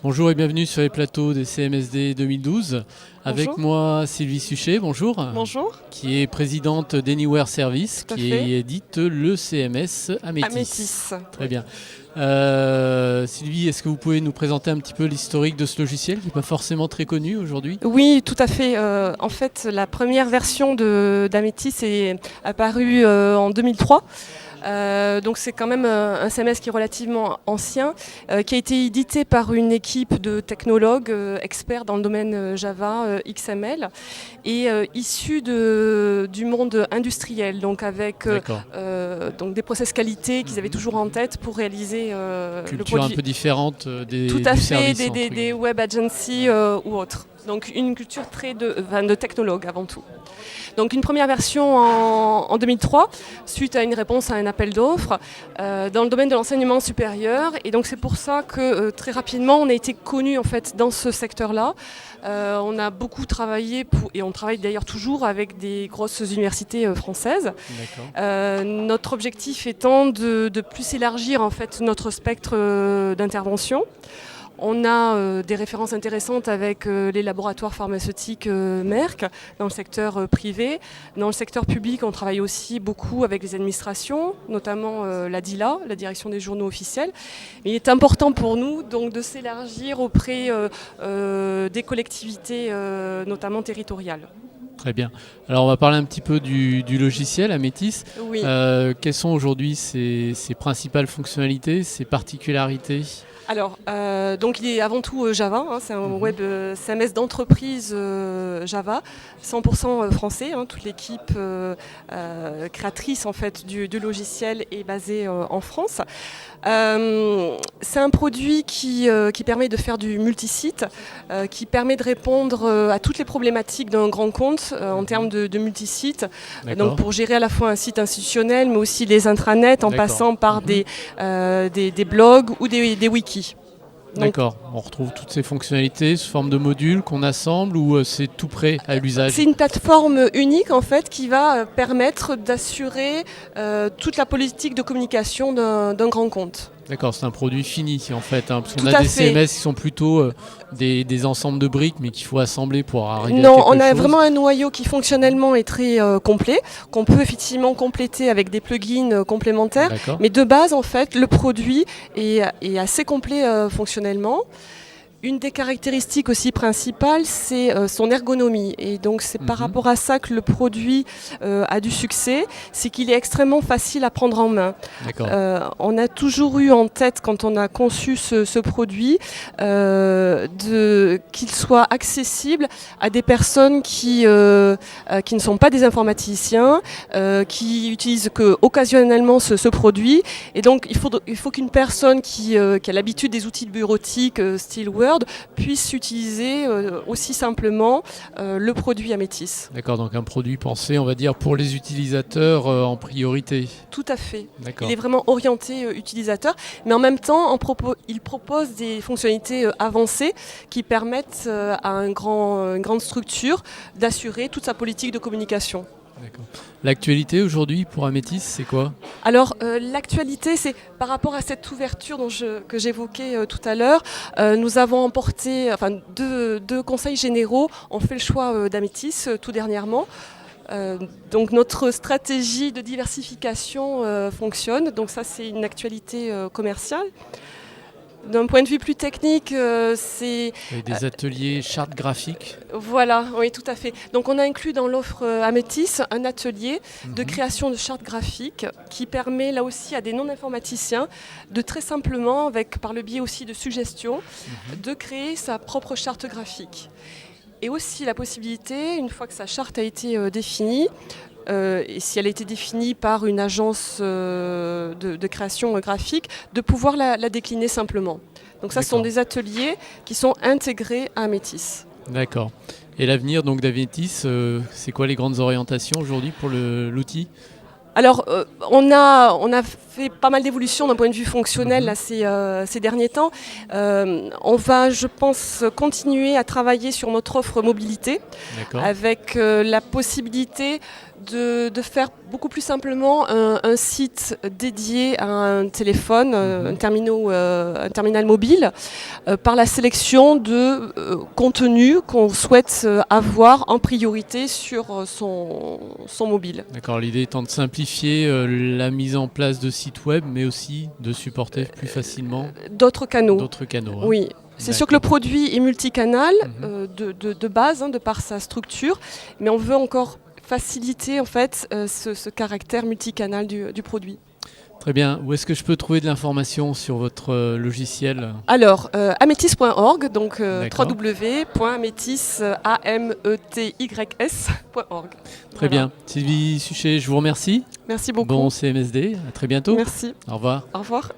Bonjour et bienvenue sur les plateaux des CMSD 2012. Avec Bonjour. moi Sylvie Suchet, bonjour. Bonjour. Qui est présidente d'Anywhere Service, Tout à qui fait. édite le CMS Amétis. Amétis. Très bien. Sylvie, est-ce que vous pouvez nous présenter un petit peu l'historique de ce logiciel qui n'est pas forcément très connu aujourd'hui? Oui, tout à fait. En fait, la première version d'Amétis est apparue en 2003. Donc c'est quand même un CMS qui est relativement ancien, qui a été édité par une équipe de technologues experts dans le domaine Java, XML, et issus du monde industriel, donc avec donc des process qualité qu'ils avaient toujours en tête pour réaliser le Culture produit. un peu différente du Tout à fait, service. des web agencies ou autres. Donc une culture très de technologue avant tout. Donc une première version en 2003, suite à une réponse à un appel d'offres dans le domaine de l'enseignement supérieur. Et donc c'est pour ça que très rapidement on a été connu en fait dans ce secteur-là. On a beaucoup travaillé et on travaille d'ailleurs toujours avec des grosses universités françaises. Notre objectif étant de plus élargir en fait notre spectre d'intervention. On a des références intéressantes avec les laboratoires pharmaceutiques Merck dans le secteur privé. Dans le secteur public, on travaille aussi beaucoup avec les administrations, notamment la DILA, la Direction des journaux officiels. Mais il est important pour nous donc, de s'élargir auprès des collectivités, notamment territoriales. Très bien. Alors on va parler un petit peu du logiciel Amétis. Oui. Quelles sont aujourd'hui ses principales fonctionnalités, ses particularités ? Alors, donc il est avant tout Java, c'est un web CMS d'entreprise Java, 100% français. Toute l'équipe créatrice en fait du logiciel est basée en France. C'est un produit qui permet de faire du multisite, qui permet de répondre à toutes les problématiques d'un grand compte en termes de multisite. Donc pour gérer à la fois un site institutionnel, mais aussi les intranets en passant par des blogs ou des wikis. D'accord, on retrouve toutes ces fonctionnalités sous forme de modules qu'on assemble ou c'est tout prêt à l'usage? C'est une plateforme unique en fait qui va permettre d'assurer toute la politique de communication d'un grand compte. D'accord, c'est un produit fini en fait, parce qu'on a des CMS qui sont plutôt des ensembles de briques mais qu'il faut assembler pour arriver à quelque chose. Non, on a vraiment un noyau qui fonctionnellement est très complet, qu'on peut effectivement compléter avec des plugins complémentaires. Mais de base en fait, le produit est assez complet fonctionnellement. Une des caractéristiques aussi principales, c'est son ergonomie. Et donc c'est par rapport à ça que le produit a du succès, c'est qu'il est extrêmement facile à prendre en main. On a toujours eu en tête, quand on a conçu ce produit, qu'il soit accessible à des personnes qui ne sont pas des informaticiens, qui utilisent occasionnellement ce produit. Et donc il faut qu'une personne qui a l'habitude des outils bureautiques style Word puisse utiliser aussi simplement le produit Amétis. D'accord, donc un produit pensé, on va dire, pour les utilisateurs en priorité. Tout à fait. Il est vraiment orienté utilisateur, mais en même temps, il propose des fonctionnalités avancées qui permettent à une grande structure d'assurer toute sa politique de communication. L'actualité aujourd'hui pour Amétis, c'est quoi? Alors l'actualité, c'est par rapport à cette ouverture que j'évoquais tout à l'heure, nous avons emporté, deux conseils généraux ont fait le choix d'Amétis tout dernièrement. Donc notre stratégie de diversification fonctionne, donc ça c'est une actualité commerciale. D'un point de vue plus technique, c'est... des ateliers charte graphique. Voilà, oui, tout à fait. Donc on a inclus dans l'offre Amétis un atelier de création de chartes graphiques qui permet là aussi à des non-informaticiens de très simplement, par le biais aussi de suggestions, de créer sa propre charte graphique. Et aussi la possibilité, une fois que sa charte a été définie, et si elle a été définie par une agence de création graphique, de pouvoir la décliner simplement. Donc ça, ce sont des ateliers qui sont intégrés à Amétis. D'accord. Et l'avenir donc d'Amétis, c'est quoi les grandes orientations aujourd'hui pour l'outil ? Alors, on a fait pas mal d'évolutions d'un point de vue fonctionnel là, ces derniers temps. On va, je pense, continuer à travailler sur notre offre mobilité avec la possibilité de faire beaucoup plus simplement un site dédié à un téléphone, un terminal mobile, par la sélection de contenus qu'on souhaite avoir en priorité sur son mobile. D'accord, l'idée étant de simplifier la mise en place de sites web, mais aussi de supporter plus facilement d'autres canaux. Hein. Oui. C'est sûr que le produit est multicanal de base, de par sa structure, mais on veut encore faciliter en fait ce caractère multicanal du produit. Très bien. Où est-ce que je peux trouver de l'information sur votre logiciel ? Alors, ametis.org, donc www.ametys.org. Très bien. Sylvie Suchet, je vous remercie. Merci beaucoup. Bon CMSD, à très bientôt. Merci. Au revoir. Au revoir.